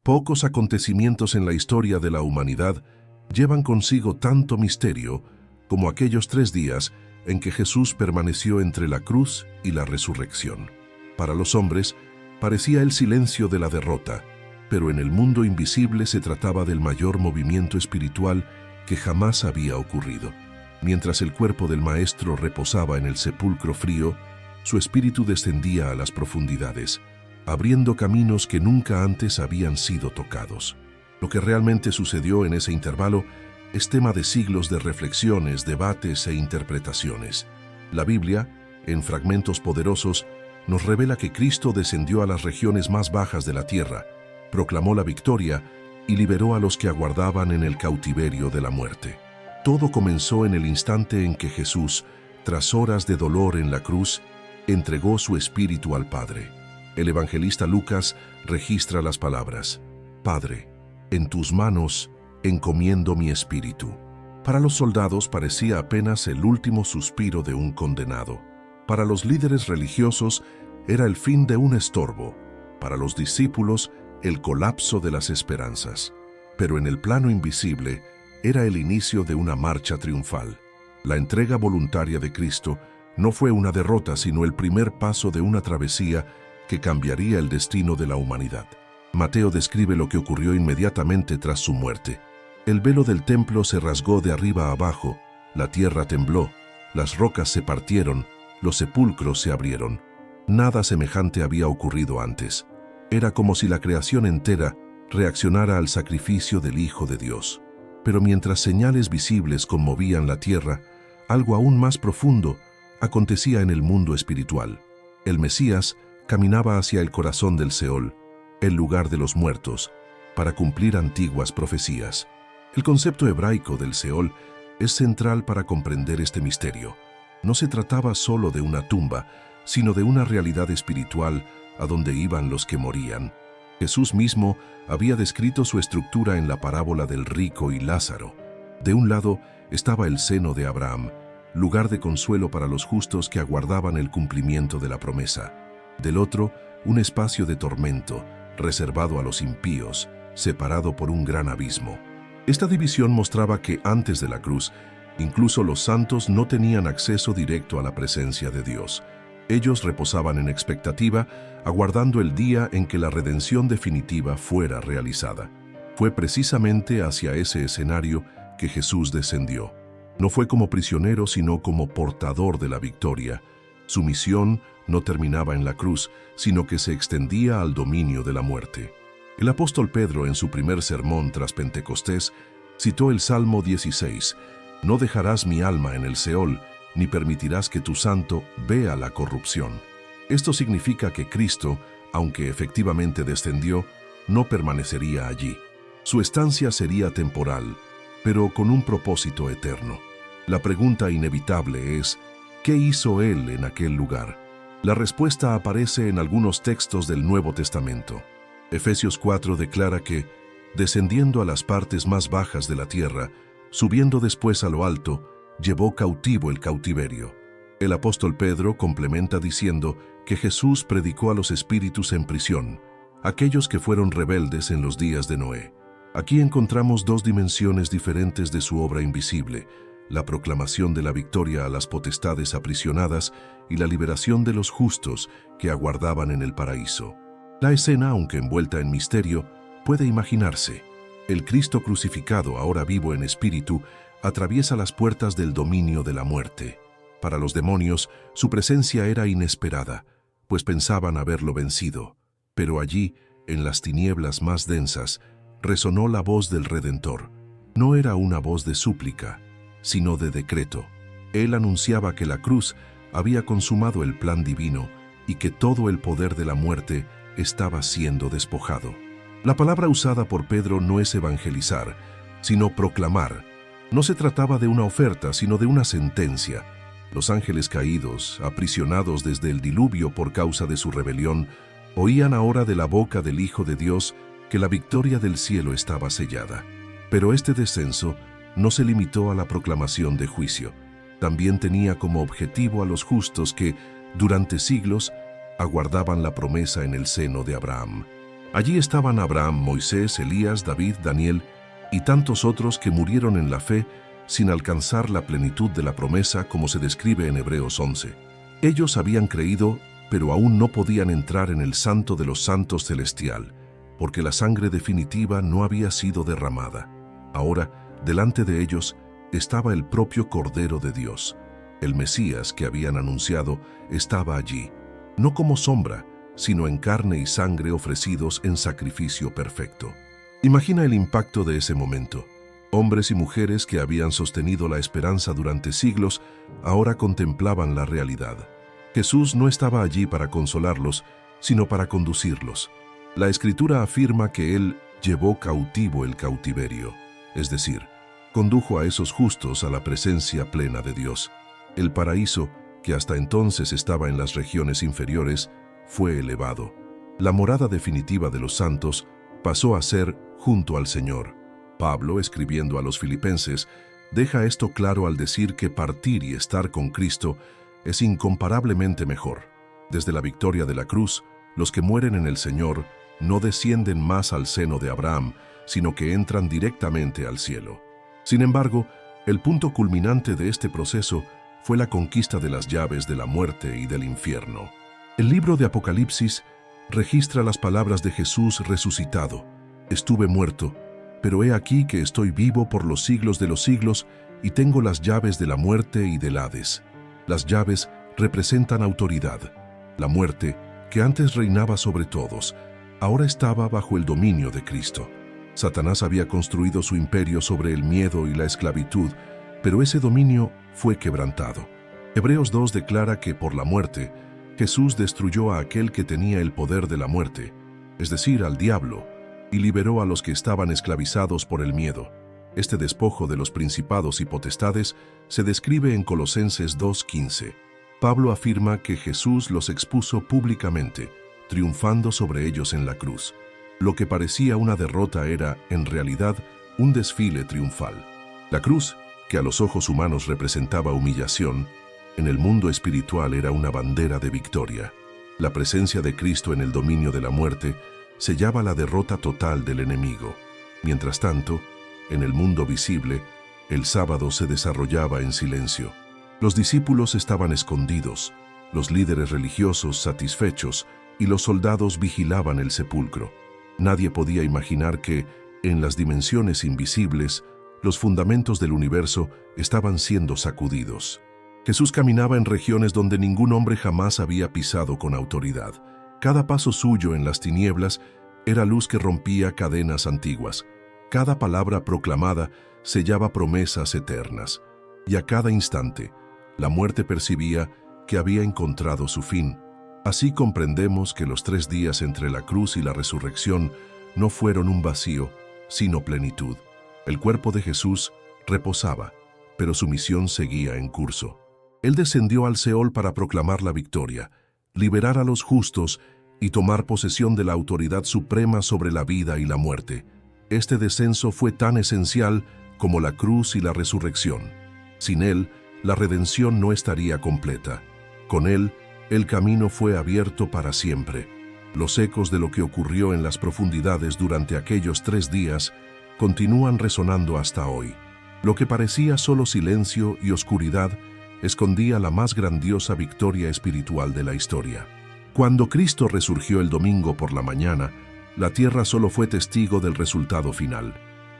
Pocos acontecimientos en la historia de la humanidad llevan consigo tanto misterio como aquellos 3 días en que Jesús permaneció entre la cruz y la resurrección. Para los hombres, parecía el silencio de la derrota, pero en el mundo invisible se trataba del mayor movimiento espiritual que jamás había ocurrido. Mientras el cuerpo del Maestro reposaba en el sepulcro frío, su espíritu descendía a las profundidades, abriendo caminos que nunca antes habían sido tocados. Lo que realmente sucedió en ese intervalo es tema de siglos de reflexiones, debates e interpretaciones. La Biblia, en fragmentos poderosos, nos revela que Cristo descendió a las regiones más bajas de la tierra, proclamó la victoria y liberó a los que aguardaban en el cautiverio de la muerte. Todo comenzó en el instante en que Jesús, tras horas de dolor en la cruz, entregó su espíritu al Padre. El evangelista Lucas registra las palabras: «Padre, en tus manos encomiendo mi espíritu». Para los soldados parecía apenas el último suspiro de un condenado. Para los líderes religiosos era el fin de un estorbo. Para los discípulos, el colapso de las esperanzas. Pero en el plano invisible era el inicio de una marcha triunfal. La entrega voluntaria de Cristo no fue una derrota, sino el primer paso de una travesía que cambiaría el destino de la humanidad. Mateo describe lo que ocurrió inmediatamente tras su muerte. El velo del templo se rasgó de arriba a abajo, la tierra tembló, las rocas se partieron, los sepulcros se abrieron. Nada semejante había ocurrido antes. Era como si la creación entera reaccionara al sacrificio del Hijo de Dios. Pero mientras señales visibles conmovían la tierra, algo aún más profundo acontecía en el mundo espiritual. El Mesías caminaba hacia el corazón del Seol, el lugar de los muertos, para cumplir antiguas profecías. El concepto hebraico del Seol es central para comprender este misterio. No se trataba solo de una tumba, sino de una realidad espiritual a donde iban los que morían. Jesús mismo había descrito su estructura en la parábola del rico y Lázaro. De un lado estaba el seno de Abraham, lugar de consuelo para los justos que aguardaban el cumplimiento de la promesa. Del otro, un espacio de tormento, reservado a los impíos, separado por un gran abismo. Esta división mostraba que antes de la cruz, incluso los santos no tenían acceso directo a la presencia de Dios. Ellos reposaban en expectativa, aguardando el día en que la redención definitiva fuera realizada. Fue precisamente hacia ese escenario que Jesús descendió. No fue como prisionero, sino como portador de la victoria. Su misión no terminaba en la cruz, sino que se extendía al dominio de la muerte. El apóstol Pedro, en su primer sermón tras Pentecostés, citó el Salmo 16, «No dejarás mi alma en el Seol, ni permitirás que tu santo vea la corrupción». Esto significa que Cristo, aunque efectivamente descendió, no permanecería allí. Su estancia sería temporal, pero con un propósito eterno. La pregunta inevitable es, ¿qué hizo Él en aquel lugar? La respuesta aparece en algunos textos del Nuevo Testamento. Efesios 4 declara que, descendiendo a las partes más bajas de la tierra, subiendo después a lo alto, llevó cautivo el cautiverio. El apóstol Pedro complementa diciendo que Jesús predicó a los espíritus en prisión, aquellos que fueron rebeldes en los días de Noé. Aquí encontramos 2 dimensiones diferentes de su obra invisible: la proclamación de la victoria a las potestades aprisionadas y la liberación de los justos que aguardaban en el paraíso. La escena, aunque envuelta en misterio, puede imaginarse. El Cristo crucificado, ahora vivo en espíritu, atraviesa las puertas del dominio de la muerte. Para los demonios, su presencia era inesperada, pues pensaban haberlo vencido. Pero allí, en las tinieblas más densas, resonó la voz del Redentor. No era una voz de súplica, sino de decreto. Él anunciaba que la cruz había consumado el plan divino y que todo el poder de la muerte estaba siendo despojado. La palabra usada por Pedro no es evangelizar, sino proclamar. No se trataba de una oferta, sino de una sentencia. Los ángeles caídos, aprisionados desde el diluvio por causa de su rebelión, oían ahora de la boca del Hijo de Dios que la victoria del cielo estaba sellada. Pero este descenso no se limitó a la proclamación de juicio. También tenía como objetivo a los justos que, durante siglos, aguardaban la promesa en el seno de Abraham. Allí estaban Abraham, Moisés, Elías, David, Daniel y tantos otros que murieron en la fe sin alcanzar la plenitud de la promesa como se describe en Hebreos 11. Ellos habían creído, pero aún no podían entrar en el Santo de los Santos celestial, porque la sangre definitiva no había sido derramada. Ahora, delante de ellos, estaba el propio Cordero de Dios. El Mesías que habían anunciado estaba allí, no como sombra, sino en carne y sangre ofrecidos en sacrificio perfecto. Imagina el impacto de ese momento. Hombres y mujeres que habían sostenido la esperanza durante siglos, ahora contemplaban la realidad. Jesús no estaba allí para consolarlos, sino para conducirlos. La Escritura afirma que Él llevó cautivo el cautiverio, es decir, condujo a esos justos a la presencia plena de Dios. El paraíso, que hasta entonces estaba en las regiones inferiores, fue elevado. La morada definitiva de los santos pasó a ser junto al Señor. Pablo, escribiendo a los filipenses, deja esto claro al decir que partir y estar con Cristo es incomparablemente mejor. Desde la victoria de la cruz, los que mueren en el Señor no descienden más al seno de Abraham, sino que entran directamente al cielo. Sin embargo, el punto culminante de este proceso fue la conquista de las llaves de la muerte y del infierno. El libro de Apocalipsis registra las palabras de Jesús resucitado. Estuve muerto, pero he aquí que estoy vivo por los siglos de los siglos y tengo las llaves de la muerte y del Hades. Las llaves representan autoridad. La muerte, que antes reinaba sobre todos, ahora estaba bajo el dominio de Cristo. Satanás había construido su imperio sobre el miedo y la esclavitud, pero ese dominio fue quebrantado. Hebreos 2 declara que por la muerte, Jesús destruyó a aquel que tenía el poder de la muerte, es decir, al diablo, y liberó a los que estaban esclavizados por el miedo. Este despojo de los principados y potestades se describe en Colosenses 2:15. Pablo afirma que Jesús los expuso públicamente, triunfando sobre ellos en la cruz. Lo que parecía una derrota era, en realidad, un desfile triunfal. La cruz, que a los ojos humanos representaba humillación, en el mundo espiritual era una bandera de victoria. La presencia de Cristo en el dominio de la muerte sellaba la derrota total del enemigo. Mientras tanto, en el mundo visible, el sábado se desarrollaba en silencio. Los discípulos estaban escondidos, los líderes religiosos satisfechos y los soldados vigilaban el sepulcro. Nadie podía imaginar que, en las dimensiones invisibles, los fundamentos del universo estaban siendo sacudidos. Jesús caminaba en regiones donde ningún hombre jamás había pisado con autoridad. Cada paso suyo en las tinieblas era luz que rompía cadenas antiguas. Cada palabra proclamada sellaba promesas eternas. Y a cada instante, la muerte percibía que había encontrado su fin. Así comprendemos que los 3 días entre la cruz y la resurrección no fueron un vacío, sino plenitud. El cuerpo de Jesús reposaba, pero su misión seguía en curso. Él descendió al Seol para proclamar la victoria, liberar a los justos y tomar posesión de la autoridad suprema sobre la vida y la muerte. Este descenso fue tan esencial como la cruz y la resurrección. Sin él, la redención no estaría completa. Con él, el camino fue abierto para siempre. Los ecos de lo que ocurrió en las profundidades durante aquellos 3 días continúan resonando hasta hoy. Lo que parecía solo silencio y oscuridad escondía la más grandiosa victoria espiritual de la historia. Cuando Cristo resurgió el domingo por la mañana, la tierra solo fue testigo del resultado final,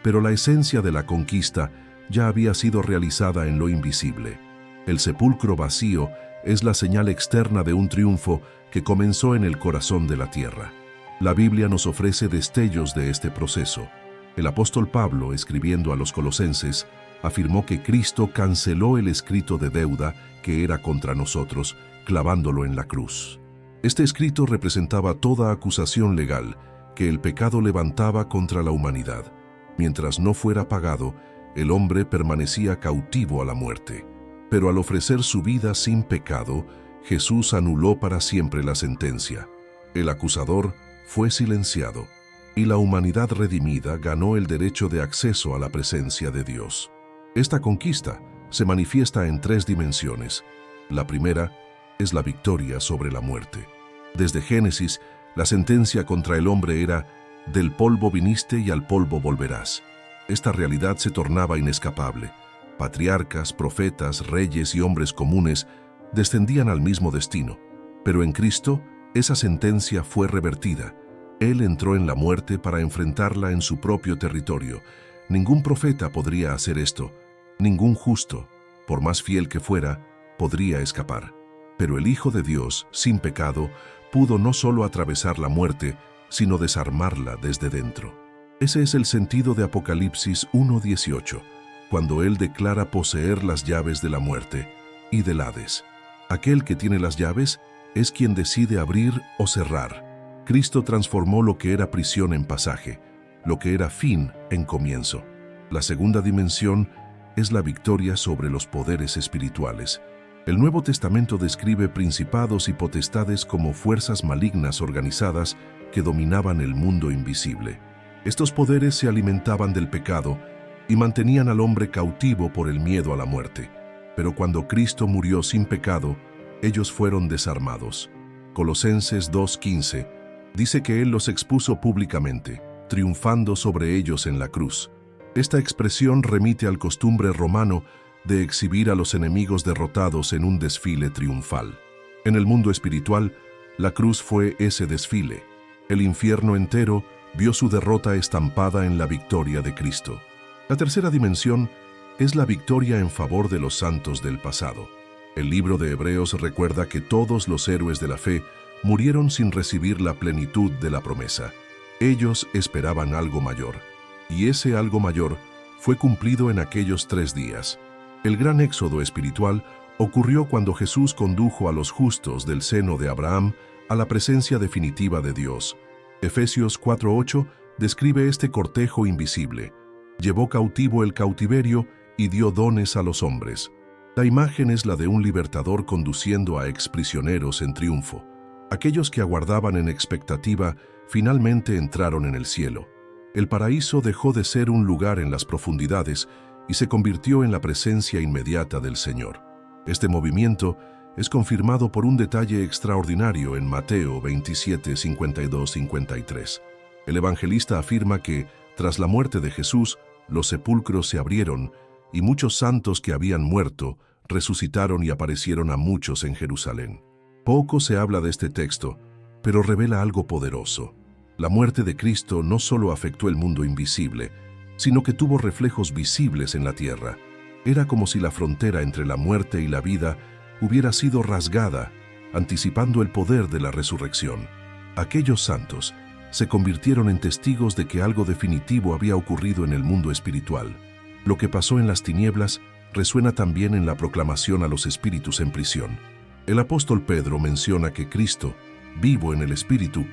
pero la esencia de la conquista ya había sido realizada en lo invisible. El sepulcro vacío es la señal externa de un triunfo que comenzó en el corazón de la tierra. La Biblia nos ofrece destellos de este proceso. El apóstol Pablo, escribiendo a los colosenses, afirmó que Cristo canceló el escrito de deuda que era contra nosotros, clavándolo en la cruz. Este escrito representaba toda acusación legal que el pecado levantaba contra la humanidad. Mientras no fuera pagado, el hombre permanecía cautivo a la muerte. Pero al ofrecer su vida sin pecado, Jesús anuló para siempre la sentencia. El acusador fue silenciado, y la humanidad redimida ganó el derecho de acceso a la presencia de Dios. Esta conquista se manifiesta en 3 dimensiones. La primera es la victoria sobre la muerte. Desde Génesis, La sentencia contra el hombre era: del polvo viniste y al polvo volverás. Esta realidad se tornaba inescapable. Patriarcas, profetas, reyes y hombres comunes descendían al mismo destino. Pero en Cristo, esa sentencia fue revertida. Él entró en la muerte para enfrentarla en su propio territorio. Ningún profeta podría hacer esto. Ningún justo, por más fiel que fuera, podría escapar. Pero el Hijo de Dios, sin pecado, pudo no solo atravesar la muerte, sino desarmarla desde dentro. Ese es el sentido de Apocalipsis 1:18, cuando Él declara poseer las llaves de la muerte y del Hades. Aquel que tiene las llaves es quien decide abrir o cerrar. Cristo transformó lo que era prisión en pasaje, lo que era fin en comienzo. La segunda dimensión es la victoria sobre los poderes espirituales. El Nuevo Testamento describe principados y potestades como fuerzas malignas organizadas que dominaban el mundo invisible. Estos poderes se alimentaban del pecado y mantenían al hombre cautivo por el miedo a la muerte. Pero cuando Cristo murió sin pecado, ellos fueron desarmados. Colosenses 2:15 dice que Él los expuso públicamente, triunfando sobre ellos en la cruz. Esta expresión remite al costumbre romano de exhibir a los enemigos derrotados en un desfile triunfal. En el mundo espiritual, la cruz fue ese desfile. El infierno entero vio su derrota estampada en la victoria de Cristo. La tercera dimensión es la victoria en favor de los santos del pasado. El libro de Hebreos recuerda que todos los héroes de la fe murieron sin recibir la plenitud de la promesa. Ellos esperaban algo mayor, y ese algo mayor fue cumplido en aquellos 3 días. El gran éxodo espiritual ocurrió cuando Jesús condujo a los justos del seno de Abraham a la presencia definitiva de Dios. Efesios 4:8 describe este cortejo invisible. Llevó cautivo el cautiverio y dio dones a los hombres. La imagen es la de un libertador conduciendo a exprisioneros en triunfo. Aquellos que aguardaban en expectativa finalmente entraron en el cielo. El paraíso dejó de ser un lugar en las profundidades y se convirtió en la presencia inmediata del Señor. Este movimiento es confirmado por un detalle extraordinario en Mateo 27:52-53. El evangelista afirma que, tras la muerte de Jesús, los sepulcros se abrieron y muchos santos que habían muerto resucitaron y aparecieron a muchos en Jerusalén. Poco se habla de este texto, pero revela algo poderoso. La muerte de Cristo no solo afectó el mundo invisible, sino que tuvo reflejos visibles en la tierra. Era como si la frontera entre la muerte y la vida hubiera sido rasgada, anticipando el poder de la resurrección. Aquellos santos se convirtieron en testigos de que algo definitivo había ocurrido en el mundo espiritual. Lo que pasó en las tinieblas resuena también en la proclamación a los espíritus en prisión. El apóstol Pedro menciona que Cristo, vivo en el Espíritu,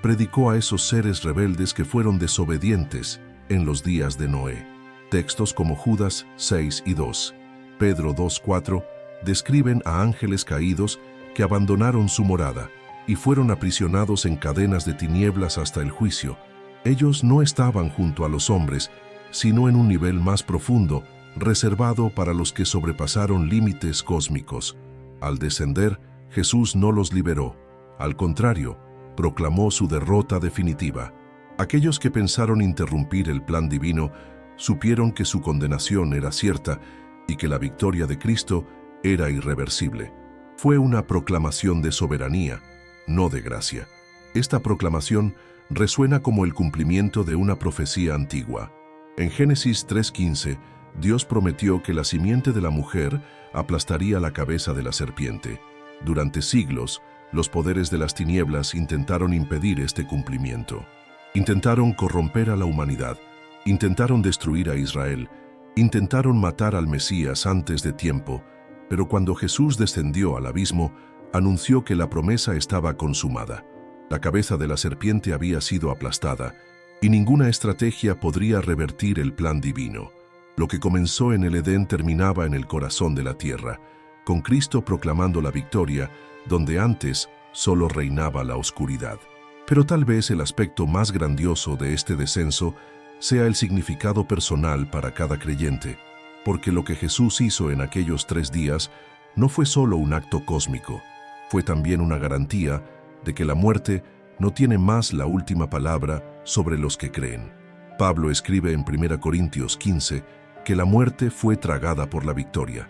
predicó a esos seres rebeldes que fueron desobedientes en los días de Noé. Textos como Judas 6:2, Pedro 2:4 describen a ángeles caídos que abandonaron su morada y fueron aprisionados en cadenas de tinieblas hasta el juicio. Ellos no estaban junto a los hombres, sino en un nivel más profundo, reservado para los que sobrepasaron límites cósmicos. Al descender, Jesús no los liberó. Al contrario, proclamó su derrota definitiva. Aquellos que pensaron interrumpir el plan divino supieron que su condenación era cierta y que la victoria de Cristo era irreversible. Fue una proclamación de soberanía, no de gracia. Esta proclamación resuena como el cumplimiento de una profecía antigua. En Génesis 3:15, Dios prometió que la simiente de la mujer aplastaría la cabeza de la serpiente. Durante siglos, los poderes de las tinieblas intentaron impedir este cumplimiento. Intentaron corromper a la humanidad, intentaron destruir a Israel, intentaron matar al Mesías antes de tiempo, pero cuando Jesús descendió al abismo, anunció que la promesa estaba consumada. La cabeza de la serpiente había sido aplastada, y ninguna estrategia podría revertir el plan divino. Lo que comenzó en el Edén terminaba en el corazón de la tierra, con Cristo proclamando la victoria, donde antes solo reinaba la oscuridad. Pero tal vez el aspecto más grandioso de este descenso sea el significado personal para cada creyente, porque lo que Jesús hizo en aquellos 3 días no fue solo un acto cósmico, fue también una garantía de que la muerte no tiene más la última palabra sobre los que creen. Pablo escribe en 1 Corintios 15 que la muerte fue tragada por la victoria.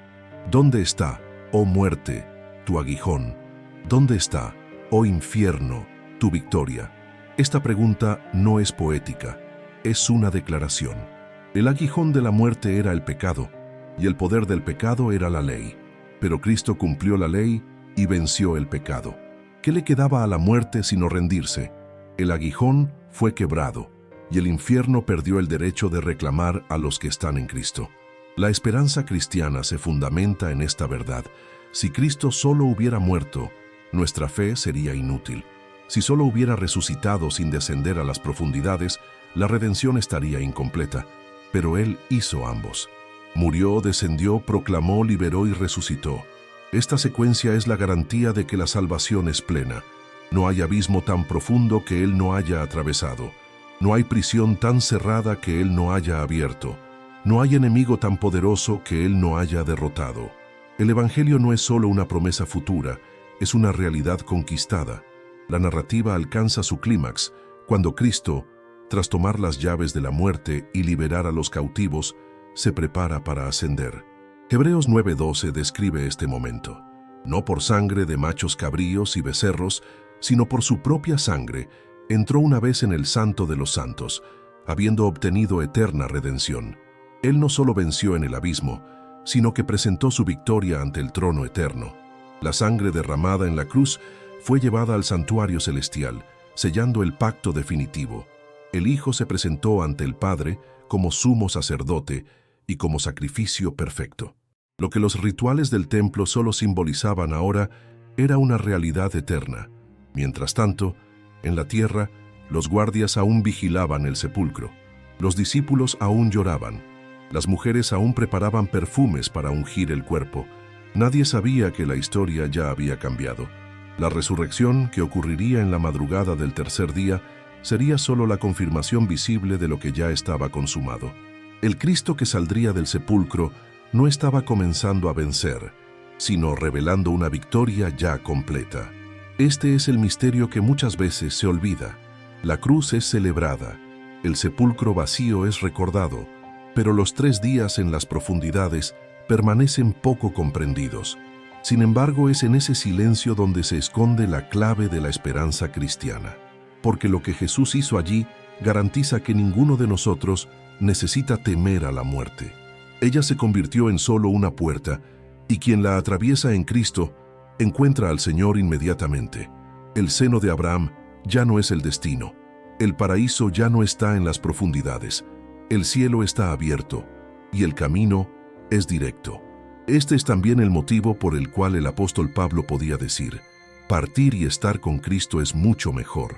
¿Dónde está, oh muerte, tu aguijón? ¿Dónde está, oh infierno, tu victoria? Esta pregunta no es poética, es una declaración. El aguijón de la muerte era el pecado, y el poder del pecado era la ley. Pero Cristo cumplió la ley y venció el pecado. ¿Qué le quedaba a la muerte sino rendirse? El aguijón fue quebrado, y el infierno perdió el derecho de reclamar a los que están en Cristo. La esperanza cristiana se fundamenta en esta verdad. Si Cristo solo hubiera muerto, nuestra fe sería inútil. Si solo hubiera resucitado sin descender a las profundidades, la redención estaría incompleta. Pero Él hizo ambos. Murió, descendió, proclamó, liberó y resucitó. Esta secuencia es la garantía de que la salvación es plena. No hay abismo tan profundo que Él no haya atravesado. No hay prisión tan cerrada que Él no haya abierto. No hay enemigo tan poderoso que Él no haya derrotado. El Evangelio no es solo una promesa futura, es una realidad conquistada. La narrativa alcanza su clímax cuando Cristo, tras tomar las llaves de la muerte y liberar a los cautivos, se prepara para ascender. Hebreos 9:12 describe este momento. No por sangre de machos cabríos y becerros, sino por su propia sangre, entró una vez en el Santo de los Santos, habiendo obtenido eterna redención. Él no solo venció en el abismo, sino que presentó su victoria ante el trono eterno. La sangre derramada en la cruz fue llevada al santuario celestial, sellando el pacto definitivo. El Hijo se presentó ante el Padre como sumo sacerdote y como sacrificio perfecto. Lo que los rituales del templo solo simbolizaban ahora era una realidad eterna. Mientras tanto, en la tierra, los guardias aún vigilaban el sepulcro. Los discípulos aún lloraban. Las mujeres aún preparaban perfumes para ungir el cuerpo. Nadie sabía que la historia ya había cambiado. La resurrección, que ocurriría en la madrugada del tercer día, sería solo la confirmación visible de lo que ya estaba consumado. El Cristo que saldría del sepulcro no estaba comenzando a vencer, sino revelando una victoria ya completa. Este es el misterio que muchas veces se olvida. La cruz es celebrada, el sepulcro vacío es recordado, pero los 3 días en las profundidades permanecen poco comprendidos. Sin embargo, es en ese silencio donde se esconde la clave de la esperanza cristiana. Porque lo que Jesús hizo allí garantiza que ninguno de nosotros necesita temer a la muerte. Ella se convirtió en solo una puerta, y quien la atraviesa en Cristo encuentra al Señor inmediatamente. El seno de Abraham ya no es el destino. El paraíso ya no está en las profundidades. El cielo está abierto, y el camino es directo. Este es también el motivo por el cual el apóstol Pablo podía decir: partir y estar con Cristo es mucho mejor.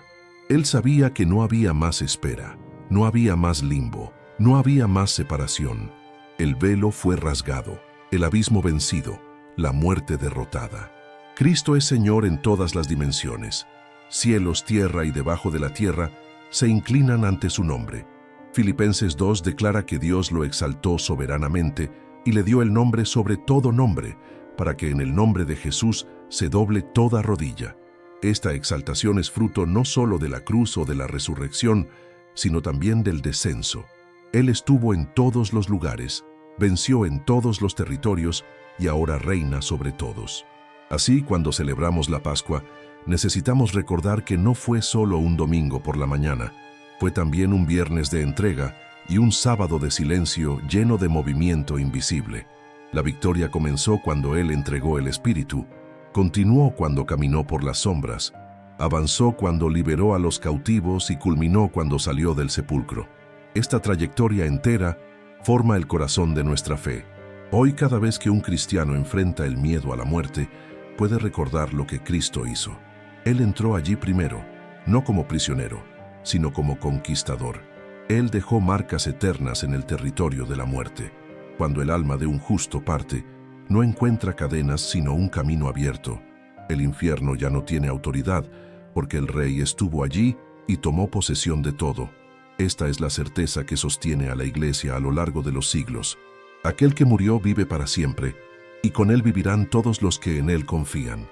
Él sabía que no había más espera, no había más limbo, no había más separación. El velo fue rasgado, el abismo vencido, la muerte derrotada. Cristo es Señor en todas las dimensiones. Cielos, tierra y debajo de la tierra se inclinan ante su nombre. Filipenses 2 declara que Dios lo exaltó soberanamente y le dio el nombre sobre todo nombre, para que en el nombre de Jesús se doble toda rodilla. Esta exaltación es fruto no solo de la cruz o de la resurrección, sino también del descenso. Él estuvo en todos los lugares, venció en todos los territorios y ahora reina sobre todos. Así, cuando celebramos la Pascua, necesitamos recordar que no fue solo un domingo por la mañana, fue también un viernes de entrega y un sábado de silencio lleno de movimiento invisible. La victoria comenzó cuando Él entregó el Espíritu, continuó cuando caminó por las sombras, avanzó cuando liberó a los cautivos y culminó cuando salió del sepulcro. Esta trayectoria entera forma el corazón de nuestra fe. Hoy, cada vez que un cristiano enfrenta el miedo a la muerte, puede recordar lo que Cristo hizo. Él entró allí primero, no como prisionero, sino como conquistador. Él dejó marcas eternas en el territorio de la muerte. Cuando el alma de un justo parte, no encuentra cadenas sino un camino abierto. El infierno ya no tiene autoridad, porque el Rey estuvo allí y tomó posesión de todo. Esta es la certeza que sostiene a la Iglesia a lo largo de los siglos. Aquel que murió vive para siempre, y con Él vivirán todos los que en Él confían.